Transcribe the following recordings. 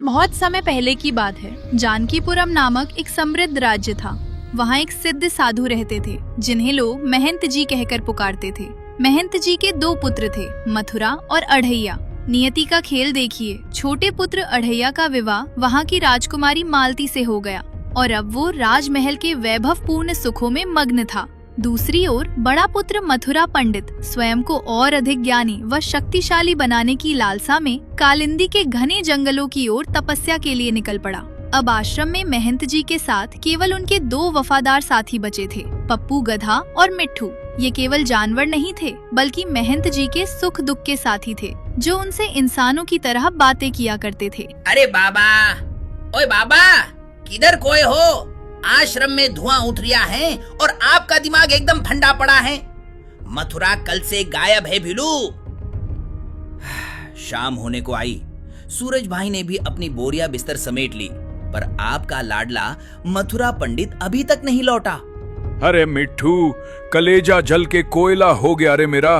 बहुत समय पहले की बात है। जानकीपुरम नामक एक समृद्ध राज्य था। वहाँ एक सिद्ध साधु रहते थे जिन्हें लोग महंत जी कहकर पुकारते थे। महंत जी के दो पुत्र थे, मथुरा और अढ़ैया। नियति का खेल देखिए, छोटे पुत्र अढ़ैया का विवाह वहाँ की राजकुमारी मालती से हो गया और अब वो राजमहल के वैभवपूर्ण सुखों में मग्न था। दूसरी ओर बड़ा पुत्र मथुरा पंडित स्वयं को और अधिक ज्ञानी व शक्तिशाली बनाने की लालसा में कालिंदी के घने जंगलों की ओर तपस्या के लिए निकल पड़ा। अब आश्रम में महंत जी के साथ केवल उनके दो वफादार साथी बचे थे, पप्पू गधा और मिट्ठू। ये केवल जानवर नहीं थे बल्कि महंत जी के सुख दुख के साथी थे, जो उनसे इंसानों की तरह बातें किया करते थे। अरे बाबा, ओए बाबा, किधर खोए हो? आश्रम में धुआं उठ रहा है और आपका दिमाग एकदम ठंडा पड़ा है। मथुरा कल से गायब है भिलू। शाम होने को आई। सूरज भाई ने भी अपनी बोरिया बिस्तर समेट ली, पर आपका लाडला मथुरा पंडित अभी तक नहीं लौटा। अरे मिट्ठू, कलेजा जल के कोयला हो गया रे मेरा।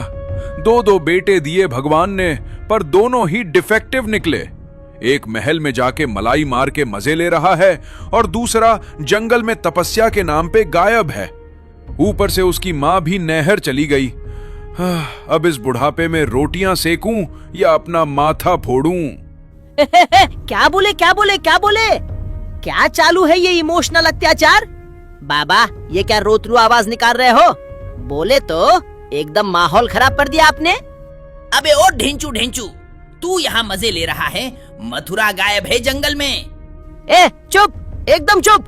दो बेटे दिए भगवान ने, पर दोनों ही डिफेक्टिव निकले। एक महल में जाके मलाई मार के मजे ले रहा है और दूसरा जंगल में तपस्या के नाम पे गायब है। ऊपर से उसकी माँ भी नहर चली गई। अब इस बुढ़ापे में रोटियां सेकूं या अपना माथा फोड़ूं? क्या बोले क्या बोले क्या बोले? क्या चालू है ये इमोशनल अत्याचार? बाबा, ये क्या रोतरू आवाज निकाल रहे हो? बोले तो एकदम माहौल खराब कर दिया आपने। अबे ओ ढेंचू ढेंचू, तू यहाँ मजे ले रहा है, मथुरा गायब है जंगल में। ए चुप, एकदम चुप।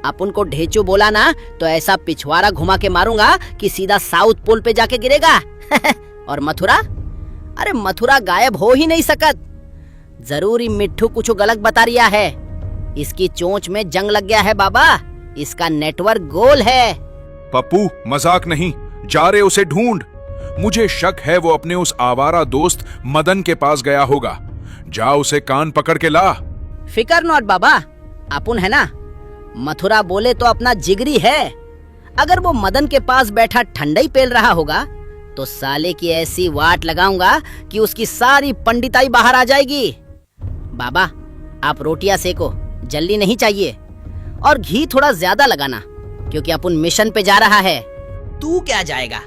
अपन को ढेंचू बोला ना तो ऐसा पिछवाड़ा घुमा के मारूंगा कि सीधा साउथ पोल पे जाके गिरेगा। और मथुरा? अरे मथुरा गायब हो ही नहीं सकत। जरूरी मिट्ठू कुछ गलत बता रिया है। इसकी चोंच में जंग लग गया है बाबा। इसका नेटवर्क गोल है। पप्पू, मजाक नहीं, जा रे उसे ढूंढ। मुझे शक है वो अपने उस आवारा दोस्त मदन के पास गया होगा। जा उसे कान पकड़ के ला। फिकर नॉट बाबा, अपन है ना। मथुरा बोले तो अपना जिगरी है। अगर वो मदन के पास बैठा ठंडाई पेल रहा होगा तो साले की ऐसी वाट लगाऊंगा कि उसकी सारी पंडिताई बाहर आ जाएगी। बाबा, आप रोटियां सेको, जल्दी नहीं चाहिए, और घी थोड़ा ज्यादा लगाना क्योंकि अपन मिशन पे जा रहा है। तू क्या जाएगा?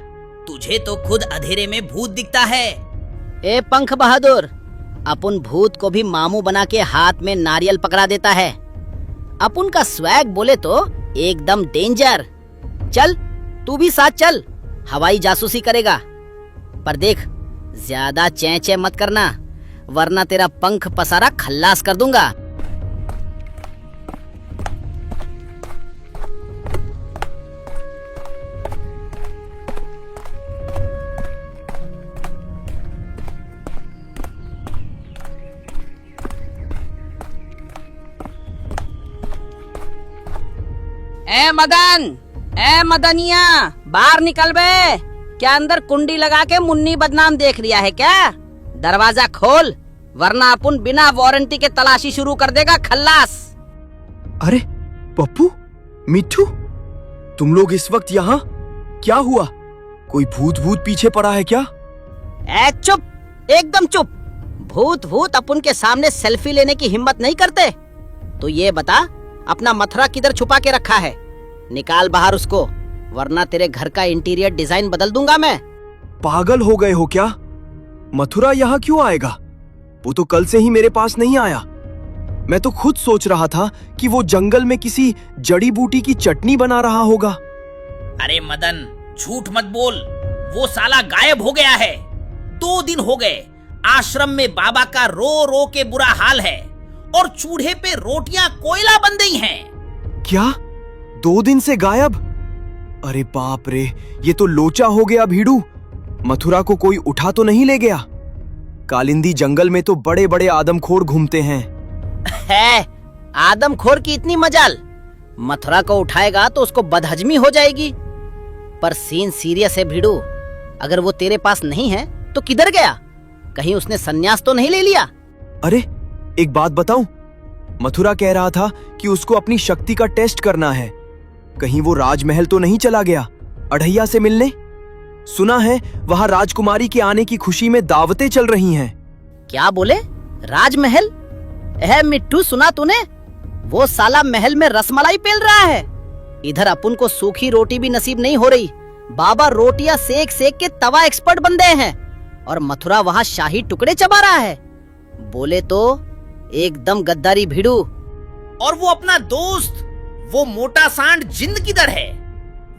तुझे तो खुद अंधेरे में भूत दिखता है। ए पंख बहादुर, अपन भूत को भी मामू बना के हाथ में नारियल पकड़ा देता है। अपन का स्वैग बोले तो एकदम डेंजर। चल, तू भी साथ चल, हवाई जासूसी करेगा। पर देख, ज्यादा चें मत करना, वरना तेरा पंख पसारा खल्लास कर दूंगा। ए मदन, ए मदनिया, बाहर निकल बे। क्या अंदर कुंडी लगा के मुन्नी बदनाम देख रिया है क्या? दरवाजा खोल, वरना अपन बिना वारंटी के तलाशी शुरू कर देगा खल्लास। अरे पप्पू, मिट्ठू, तुम लोग इस वक्त यहाँ? क्या हुआ? कोई भूत पीछे पड़ा है क्या? ए चुप, एकदम चुप। भूत अपन के सामने सेल्फी लेने की हिम्मत नहीं करते। तो ये बता, अपना मथुरा किधर छुपा के रखा है? निकाल बाहर उसको, वरना तेरे घर का इंटीरियर डिजाइन बदल दूंगा मैं। पागल हो गए हो क्या? मथुरा यहाँ क्यों आएगा? वो तो कल से ही मेरे पास नहीं आया। मैं तो खुद सोच रहा था कि वो जंगल में किसी जड़ी बूटी की चटनी बना रहा होगा। अरे मदन, झूठ मत बोल, वो साला गायब हो गया है। 2 दिन हो गए आश्रम में बाबा का रो रो के बुरा हाल है और चूल्हे पे रोटियां कोयला बन गई हैं। क्या? 2 दिन से गायब? अरे बाप रे, ये तो लोचा हो गया भीड़ू। मथुरा को कोई उठा तो नहीं ले गया? कालिंदी जंगल में तो बड़े बड़े आदमखोर घूमते हैं। है, आदमखोर की इतनी मजाल? मथुरा को उठाएगा तो उसको बदहजमी हो जाएगी। पर सीन सीरियस है भीड़ू। अगर वो तेरे पास नहीं है तो किधर गया? कहीं उसने संन्यास तो नहीं ले लिया? अरे एक बात बताऊं, मथुरा कह रहा था कि उसको अपनी शक्ति का टेस्ट करना है। कहीं वो राजमहल तो नहीं चला गया अढ़ैया से मिलने? सुना है वहां राजकुमारी के आने की खुशी में दावतें चल रही हैं। क्या बोले? राजमहल? मिट्टू, सुना तूने? वो साला महल में रसमलाई पेल रहा है। इधर अपन को सूखी रोटी भी नसीब नहीं हो रही। बाबा रोटियां सेक सेक के तवा एक्सपर्ट बन गए हैं और मथुरा वहाँ शाही टुकड़े चबा रहा है। बोले तो एकदम गद्दारी भिड़ू। और वो अपना दोस्त, वो मोटा सांड जिन्न किधर है?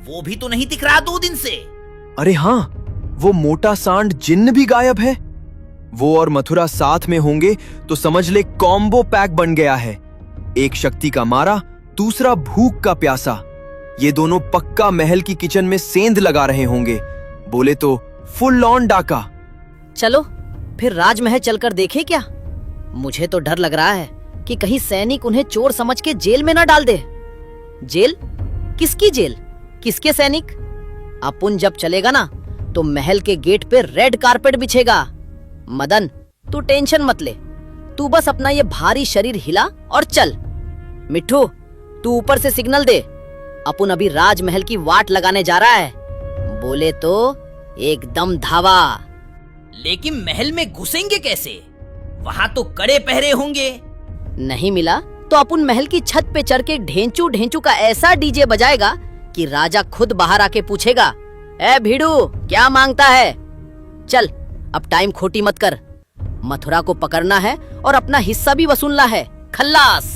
वो भी तो नहीं दिख रहा 2 दिन से। अरे हाँ, वो मोटा सांड जिन्न भी गायब है। वो और मथुरा साथ में होंगे तो समझ ले कॉम्बो पैक बन गया है। एक शक्ति का मारा, दूसरा भूख का प्यासा। ये दोनों पक्का महल की किचन में सेंध लगा रहे होंगे। बोले तो फुल ऑन डाका। चलो फिर राजमहल चलकर देखे क्या? मुझे तो डर लग रहा है कि कहीं सैनिक उन्हें चोर समझ के जेल में न डाल दे। जेल? किसकी जेल? किसके सैनिक? अपुन जब चलेगा ना तो महल के गेट पे रेड कारपेट बिछेगा। मदन, तू टेंशन मत ले, तू बस अपना ये भारी शरीर हिला और चल। मिट्ठू, तू ऊपर से सिग्नल दे। अपुन अभी राजमहल की वाट लगाने जा रहा है। बोले तो एकदम धावा। लेकिन महल में घुसेंगे कैसे? वहाँ तो कड़े पहरे होंगे। नहीं मिला तो अपुन महल की छत पे चढ़ के ढेंचू ढेंचू का ऐसा डीजे बजाएगा कि राजा खुद बाहर आके पूछेगा, ए भीड़ू, क्या मांगता है? चल अब टाइम खोटी मत कर। मथुरा को पकड़ना है और अपना हिस्सा भी वसूलना है। खल्लास।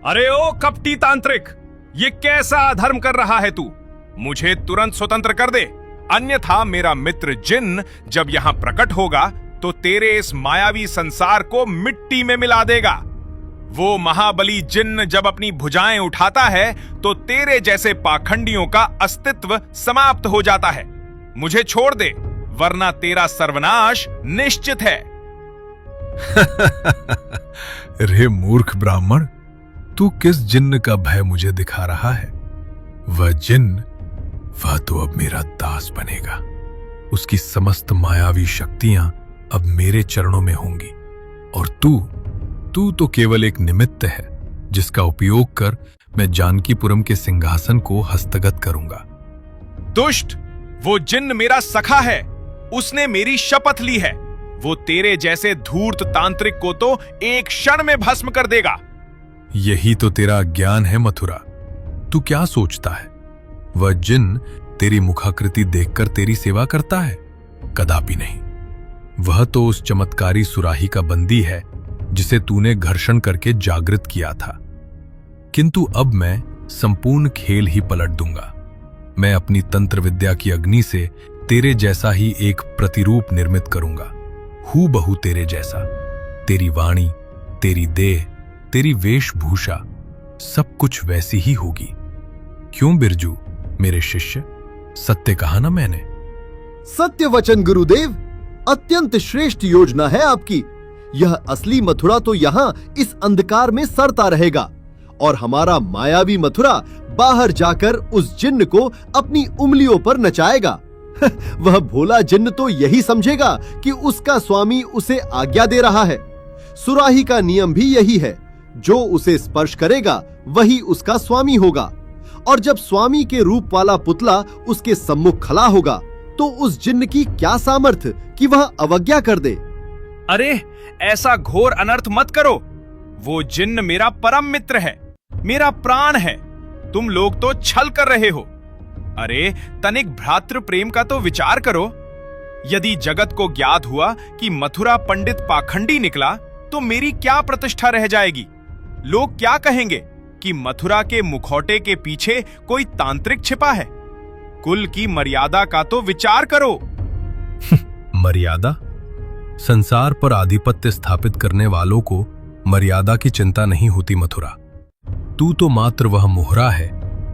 अरे ओ कपटी तांत्रिक, ये कैसा अधर्म कर रहा है तू? मुझे तुरंत स्वतंत्र कर दे, अन्यथा मेरा मित्र जिन्न जब यहाँ प्रकट होगा तो तेरे इस मायावी संसार को मिट्टी में मिला देगा। वो महाबली जिन्न जब अपनी भुजाएं उठाता है तो तेरे जैसे पाखंडियों का अस्तित्व समाप्त हो जाता है। मुझे छोड़ दे, वरना तेरा सर्वनाश निश्चित है। रे मूर्ख ब्राह्मण, तू किस जिन्न का भय मुझे दिखा रहा है? वह जिन्न, वह तो अब मेरा दास बनेगा। उसकी समस्त मायावी शक्तियां अब मेरे चरणों में होंगी और तू तो केवल एक निमित्त है जिसका उपयोग कर मैं जानकीपुरम के सिंहासन को हस्तगत करूंगा। दुष्ट, वो जिन्न मेरा सखा है, उसने मेरी शपथ ली है। वो तेरे जैसे धूर्त तांत्रिक को तो एक क्षण में भस्म कर देगा। यही तो तेरा अज्ञान है मथुरा। तू क्या सोचता है वह जिन्न तेरी मुखाकृति देखकर तेरी सेवा करता है? कदापि नहीं। वह तो उस चमत्कारी सुराही का बंदी है जिसे तूने घर्षण करके जागृत किया था। किंतु अब मैं संपूर्ण खेल ही पलट दूंगा। मैं अपनी तंत्र विद्या की अग्नि से तेरे जैसा ही एक प्रतिरूप निर्मित करूंगा, हूबहू तेरे जैसा। तेरी वाणी, तेरी देह, तेरी वेशभूषा, सब कुछ वैसी ही होगी। क्यों बिरजू मेरे शिष्य, सत्य कहा ना मैंने? सत्य वचन गुरुदेव, अत्यंत श्रेष्ठ योजना है आपकी। यह असली मथुरा तो यहाँ इस अंधकार में सड़ता रहेगा और हमारा मायावी मथुरा बाहर जाकर उस जिन्न को अपनी उंगलियों पर नचाएगा। वह भोला जिन्न तो यही समझेगा कि उसका स्वामी उसे आज्ञा दे रहा है। सुराही का नियम भी यही है, जो उसे स्पर्श करेगा वही उसका स्वामी होगा। और जब स्वामी के रूप वाला पुतला उसके सम्मुख खड़ा होगा तो उस जिन्न की क्या सामर्थ्य कि वह अवज्ञा कर दे। अरे ऐसा घोर अनर्थ मत करो। वो जिन्न मेरा परम मित्र है, मेरा प्राण है। तुम लोग तो छल कर रहे हो। अरे तनिक भ्रातृ प्रेम का तो विचार करो। यदि जगत को ज्ञात हुआ कि मथुरा पंडित पाखंडी निकला तो मेरी क्या प्रतिष्ठा रह जाएगी? लोग क्या कहेंगे कि मथुरा के मुखौटे के पीछे कोई तांत्रिक छिपा है। कुल की मर्यादा का तो विचार करो। मर्यादा? संसार पर आधिपत्य स्थापित करने वालों को मर्यादा की चिंता नहीं होती मथुरा। तू तो मात्र वह मोहरा है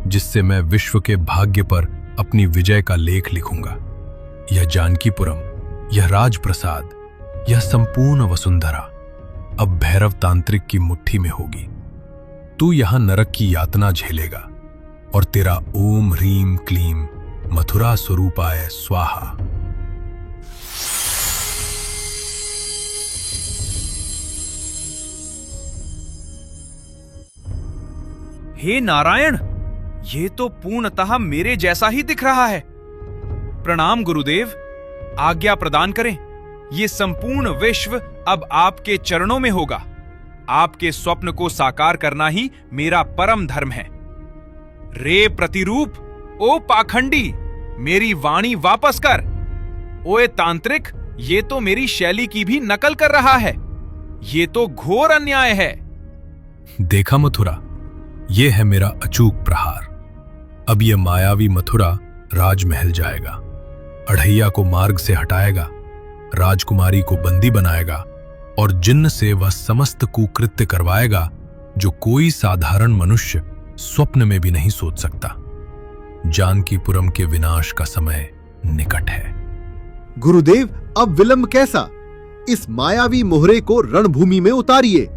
जिससे मैं विश्व के भाग्य पर अपनी विजय का लेख लिखूंगा। यह जानकीपुरम, यह राजप्रसाद, यह संपूर्ण वसुंधरा अब भैरव तांत्रिक की मुट्ठी में होगी। तू यहां नरक की यातना झेलेगा और तेरा ओम ह्रीम क्लीम मथुरा स्वरूपाय स्वाहा। हे नारायण, ये तो पूर्णतः मेरे जैसा ही दिख रहा है। प्रणाम गुरुदेव, आज्ञा प्रदान करें। ये संपूर्ण विश्व अब आपके चरणों में होगा। आपके स्वप्न को साकार करना ही मेरा परम धर्म है। रे प्रतिरूप, ओ पाखंडी, मेरी वाणी वापस कर। ओए तांत्रिक, ये तो मेरी शैली की भी नकल कर रहा है। ये तो घोर अन्याय है। देखा मथुरा, ये है मेरा अचूक प्रहार। अब यह मायावी मथुरा राजमहल जाएगा, अढ़ैया को मार्ग से हटाएगा, राजकुमारी को बंदी बनाएगा और जिन्न से वह समस्त कुकृत्य करवाएगा जो कोई साधारण मनुष्य स्वप्न में भी नहीं सोच सकता। जानकीपुरम के विनाश का समय निकट है। गुरुदेव, अब विलंब कैसा? इस मायावी मोहरे को रणभूमि में उतारिए।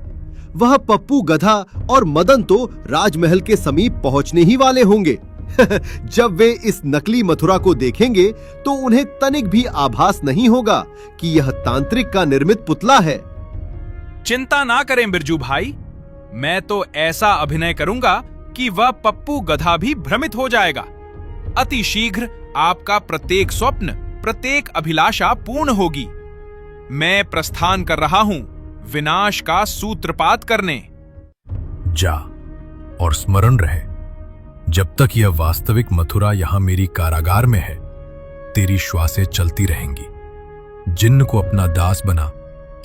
वह पप्पू गधा और मदन तो राजमहल के समीप पहुंचने ही वाले होंगे। जब वे इस नकली मथुरा को देखेंगे तो उन्हें तनिक भी आभास नहीं होगा कि यह तांत्रिक का निर्मित पुतला है। चिंता ना करें बिरजू भाई, मैं तो ऐसा अभिनय करूंगा कि वह पप्पू गधा भी भ्रमित हो जाएगा। अति शीघ्र आपका प्रत्येक स्वप्न, प्रत्येक अभिलाषा पूर्ण होगी। मैं प्रस्थान कर रहा हूं विनाश का सूत्रपात करने। जा, और स्मरण रहे, जब तक यह वास्तविक मथुरा यहां मेरी कारागार में है, तेरी श्वासें चलती रहेंगी। जिन्न को अपना दास बना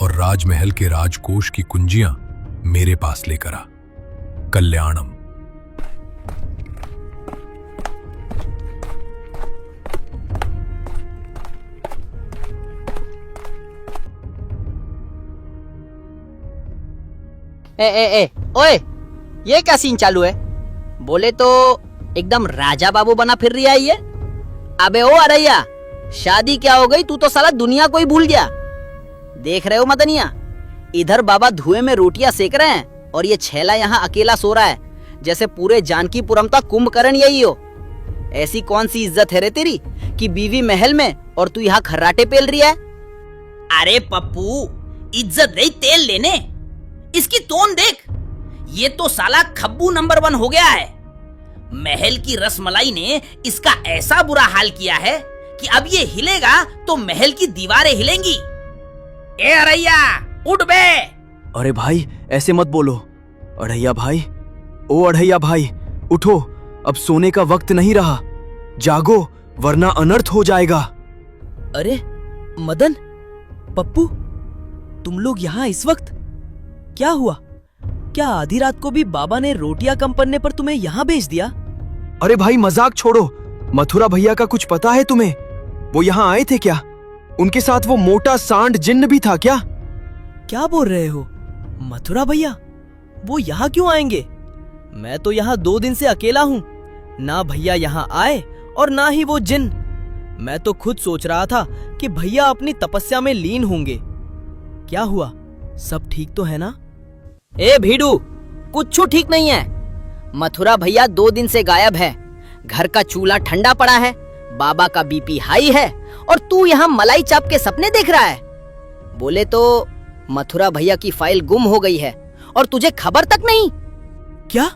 और राजमहल के राजकोष की कुंजियां मेरे पास लेकर आ। कल्याणम। ओए, ये क्या सीन चालू है? बोले तो एकदम राजा बाबू बना फिर रही है ये। अबे ओ अरैया, शादी क्या हो गई? तू तो साला दुनिया को ही भूल गया। देख रहे हो मदनिया, इधर बाबा धुएं में रोटियां सेक रहे हैं और ये छैला यहाँ अकेला सो रहा है, जैसे पूरे जानकीपुरम का कुंभकर्ण यही हो। ऐसी कौन सी इज्जत है रे तेरी कि बीवी महल में और तू यहाँ खर्राटे पेल रही है? अरे पप्पू, इज्जत नहीं तेल लेने। इसकी तोन देख, ये तो साला खब्बू नंबर 1 हो गया है। महल की रसमलाई ने इसका ऐसा बुरा हाल किया है कि अब ये हिलेगा तो महल की दीवारें हिलेंगी। ए अरैया, उठ बे। अरे भाई, ऐसे मत बोलो। अढ़ैया भाई, ओ अढ़ैया भाई, उठो, अब सोने का वक्त नहीं रहा। जागो, वरना अनर्थ हो जाएगा। अरे मदन, पप्पू, तुम लोग यहाँ इस वक्त? क्या हुआ? क्या आधी रात को भी बाबा ने रोटियां कम पड़ने पर तुम्हें यहाँ भेज दिया? अरे भाई मजाक छोड़ो। मथुरा भैया का कुछ पता है तुम्हें? वो यहाँ आए थे क्या? उनके साथ वो मोटा सांड जिन्न भी था क्या? क्या बोल रहे हो? मथुरा भैया वो यहाँ क्यों आएंगे? मैं तो यहाँ 2 दिन से अकेला हूँ। ना भैया यहाँ आए और ना ही वो जिन्न। मैं तो खुद सोच रहा था कि भैया अपनी तपस्या में लीन होंगे। क्या हुआ? सब ठीक तो है ना? ए भीड़ू, कुछ ठीक नहीं है। मथुरा भैया 2 दिन से गायब है। घर का चूल्हा ठंडा पड़ा है, बाबा का बीपी हाई है और तू यहाँ मलाई चाप के सपने देख रहा है। बोले तो मथुरा भैया की फाइल गुम हो गई है और तुझे खबर तक नहीं। क्या?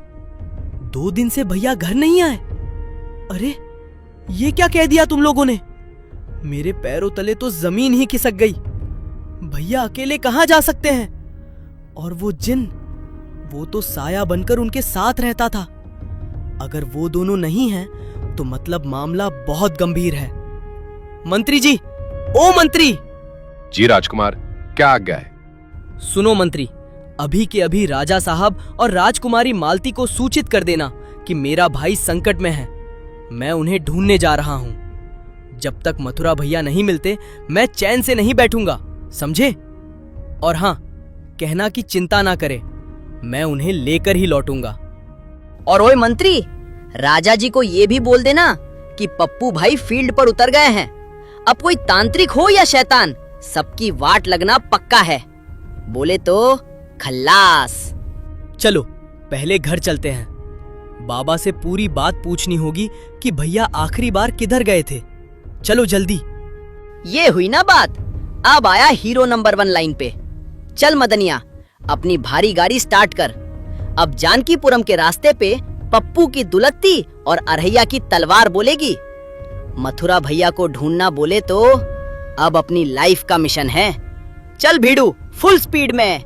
2 दिन से भैया घर नहीं आए? अरे ये क्या कह दिया तुम लोगों ने? मेरे पैरों तले तो जमीन ही खिसक गई। भैया अकेले कहाँ जा सकते हैं? और वो जिन्न, वो तो साया बनकर उनके साथ रहता था। अगर वो दोनों नहीं हैं, तो मतलब मामला बहुत गंभीर है। मंत्री जी, ओ मंत्री! जी राजकुमार, क्या आज्ञा है? सुनो मंत्री, अभी के अभी राजा साहब और राजकुमारी मालती को सूचित कर देना कि मेरा भाई संकट में है। मैं उन्हें ढूंढने जा रहा हूं। जब तक मथुरा भैया नहीं मिलते, मैं चैन से नहीं बैठूंगा, समझे? और हाँ, कहना कि चिंता ना करे, मैं उन्हें लेकर ही लौटूंगा। और ओए मंत्री, राजा जी को ये भी बोल देना कि पप्पू भाई फील्ड पर उतर गए हैं। अब कोई तांत्रिक हो या शैतान, सबकी वाट लगना पक्का है। बोले तो खल्लास। चलो पहले घर चलते हैं। बाबा से पूरी बात पूछनी होगी कि भैया आखिरी बार किधर गए थे। चलो जल्दी। ये हुई ना बात। अब आया हीरो नंबर 1 लाइन पे। चल मदनिया, अपनी भारी गाड़ी स्टार्ट कर। अब जानकीपुरम के रास्ते पे पप्पू की दुलत्ती और अरहैया की तलवार बोलेगी। मथुरा भैया को ढूंढना बोले तो अब अपनी लाइफ का मिशन है। चल भीड़ू, फुल स्पीड में।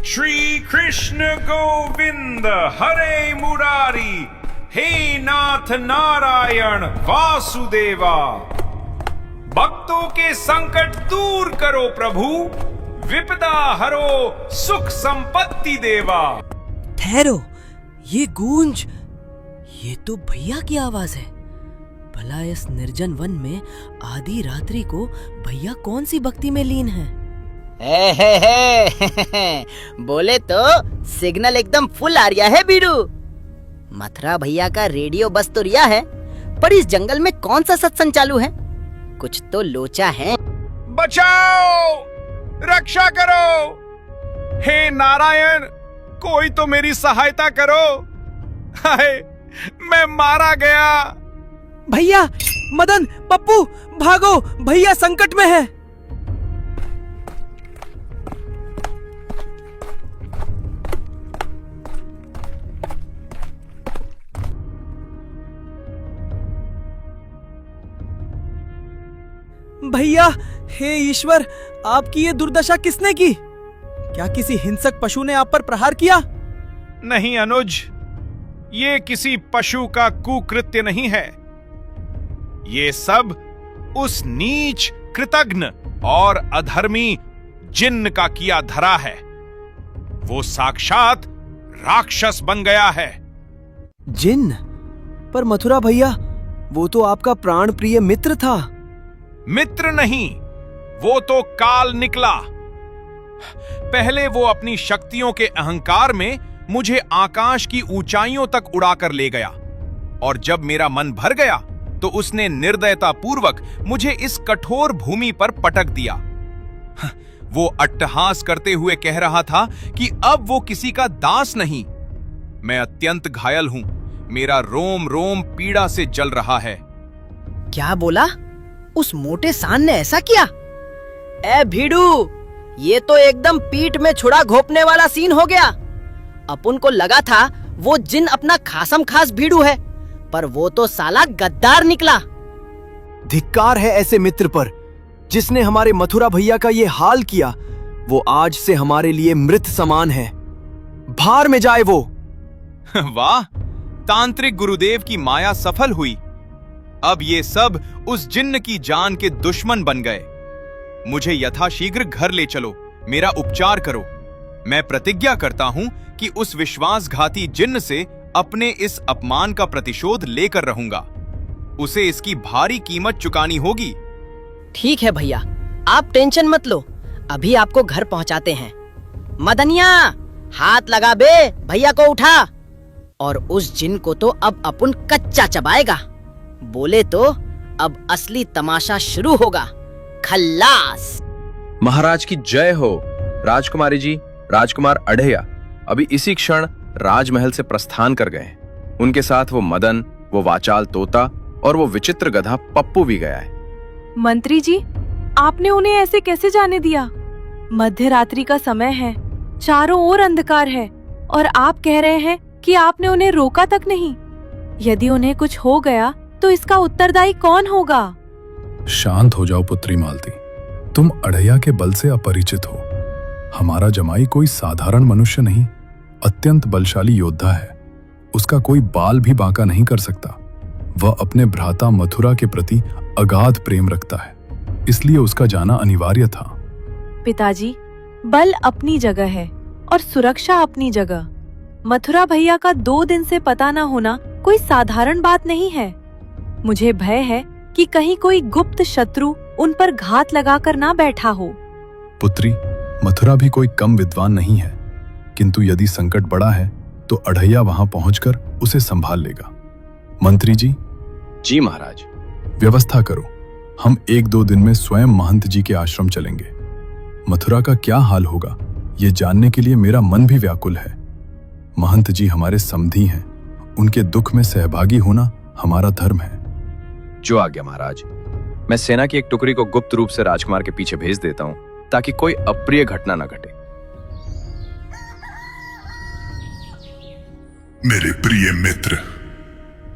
श्री कृष्ण गोविंद हरे मुरारी, हे नाथ नारायण वासुदेवा। भक्तों के संकट दूर करो प्रभु, विपदा हरो सुख संपत्ति देवा। ठहरो, ये गूंज, ये तो भैया की आवाज है। भला इस निर्जन वन में आधी रात्रि को भैया कौन सी भक्ति में लीन है? बोले तो सिग्नल एकदम फुल आ रहा है बीड़ू। मथुरा भैया का रेडियो बस तो रिया है, पर इस जंगल में कौन सा सत्संग चालू है? कुछ तो लोचा है। बचाओ, रक्षा करो, हे नारायण, कोई तो मेरी सहायता करो। हाय, मैं मारा गया। भैया, मदन, पप्पू, भागो, भैया संकट में है। भैया, हे ईश्वर, आपकी ये दुर्दशा किसने की? क्या किसी हिंसक पशु ने आप पर प्रहार किया? नहीं अनुज, ये किसी पशु का कुकृत्य नहीं है। ये सब उस नीच, कृतघ्न और अधर्मी जिन्न का किया धरा है। वो साक्षात राक्षस बन गया है। जिन्न? पर मथुरा भैया, वो तो आपका प्राण प्रिय मित्र था। मित्र नहीं, वो तो काल निकला। पहले वो अपनी शक्तियों के अहंकार में मुझे आकाश की ऊंचाइयों तक उड़ाकर ले गया, और जब मेरा मन भर गया तो उसने निर्दयता पूर्वक मुझे इस कठोर भूमि पर पटक दिया। वो अट्टहास करते हुए कह रहा था कि अब वो किसी का दास नहीं। मैं अत्यंत घायल हूं, मेरा रोम रोम पीड़ा से जल रहा है। क्या बोला? उस मोटे सांड ने ऐसा किया? ए भीड़ू, ये तो एकदम पीठ में छुरा घोंपने वाला सीन हो गया। अपन को लगा था वो जिन अपना खासम खास भीड़ू है, पर वो तो साला गद्दार निकला। धिक्कार है ऐसे मित्र पर, जिसने हमारे मथुरा भैया का ये हाल किया। वो आज से हमारे लिए मृत समान है। भार में जाए वो। वाह, तांत्रिक गुरुदेव की माया सफल हुई। अब ये सब उस जिन्न की जान के दुश्मन बन गए। मुझे यथाशीघ्र घर ले चलो, मेरा उपचार करो। मैं प्रतिज्ञा करता हूं कि उस विश्वासघाती जिन्न से अपने इस अपमान का प्रतिशोध लेकर रहूंगा। उसे इसकी भारी कीमत चुकानी होगी। ठीक है भैया, आप टेंशन मत लो, अभी आपको घर पहुंचाते हैं। मदनिया, हाथ लगा बे, भैया को उठा। और उस जिन को तो अब अपन कच्चा चबाएगा। बोले तो अब असली तमाशा शुरू होगा। खल्लास। महाराज की जय हो। राजकुमारी जी, राजकुमार अढ़ैया अभी इसी क्षण राजमहल से प्रस्थान कर गए। उनके साथ वो मदन, वो वाचाल तोता और वो विचित्र गधा पप्पू भी गया है। मंत्री जी, आपने उन्हें ऐसे कैसे जाने दिया? मध्य रात्रि का समय है, चारों ओर अंधकार है, और आप कह रहे हैं कि आपने उन्हें रोका तक नहीं। यदि उन्हें कुछ हो गया तो इसका उत्तरदायी कौन होगा? शांत हो जाओ पुत्री मालती, तुम अढ़ैया के बल से अपरिचित हो। हमारा जमाई कोई साधारण मनुष्य नहीं, अत्यंत बलशाली योद्धा है। उसका कोई बाल भी बांका नहीं कर सकता। वह अपने भ्राता मथुरा के प्रति अगाध प्रेम रखता है, इसलिए उसका जाना अनिवार्य था। पिताजी, बल अपनी जगह है और सुरक्षा अपनी जगह। मथुरा भैया का 2 दिन से पता न होना कोई साधारण बात नहीं है। मुझे भय है कि कहीं कोई गुप्त शत्रु उन पर घात लगाकर ना बैठा हो। पुत्री, मथुरा भी कोई कम विद्वान नहीं है, किंतु यदि संकट बड़ा है तो अढ़ैया वहां पहुंचकर उसे संभाल लेगा। मंत्री जी। जी महाराज। व्यवस्था करो, हम 1-2 दिन में स्वयं महंत जी के आश्रम चलेंगे। मथुरा का क्या हाल होगा, ये जानने के लिए मेरा मन भी व्याकुल है। महंत जी हमारे समधी हैं, उनके दुख में सहभागी होना हमारा धर्म है। जो आज्ञा महाराज। मैं सेना की एक टुकड़ी को गुप्त रूप से राजकुमार के पीछे भेज देता हूं ताकि कोई अप्रिय घटना न घटे। मेरे प्रिय मित्र,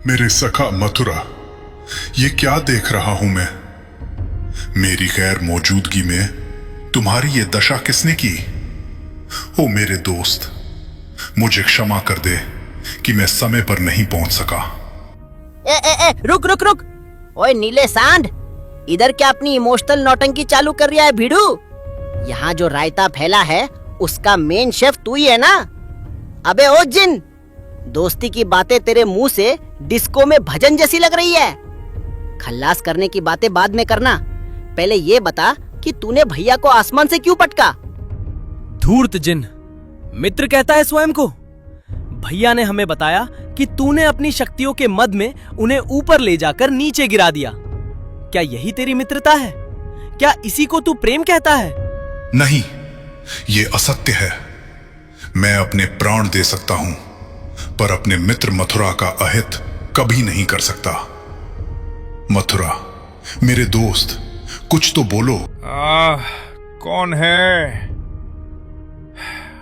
मेरे सखा मथुरा, ये क्या देख रहा हूं मैं? मेरी गैर मौजूदगी में तुम्हारी ये दशा किसने की? ओ मेरे दोस्त, मुझे क्षमा कर दे कि मैं समय पर नहीं पहुंच सका। रुक रुक रुक, ओए नीले सांड, इधर क्या अपनी इमोशनल नौटंकी चालू कर रहा है भिड़ू? यहाँ जो रायता फैला है उसका मेन शेफ तू ही है ना? अबे ओ जिन, दोस्ती की बातें तेरे मुंह से डिस्को में भजन जैसी लग रही है। खल्लास करने की बातें बाद में करना, पहले ये बता कि तूने भैया को आसमान से क्यों पटका? धूर्त जिन, मित्र कहता है स्वयं को। भैया ने हमें बताया कि तूने अपनी शक्तियों के मद में उन्हें ऊपर ले जाकर नीचे गिरा दिया। क्या यही तेरी मित्रता है? क्या इसी को तू प्रेम कहता है? नहीं, ये असत्य है। मैं अपने प्राण दे सकता हूं, पर अपने मित्र मथुरा का अहित कभी नहीं कर सकता। मथुरा, मेरे दोस्त, कुछ तो बोलो। कौन है?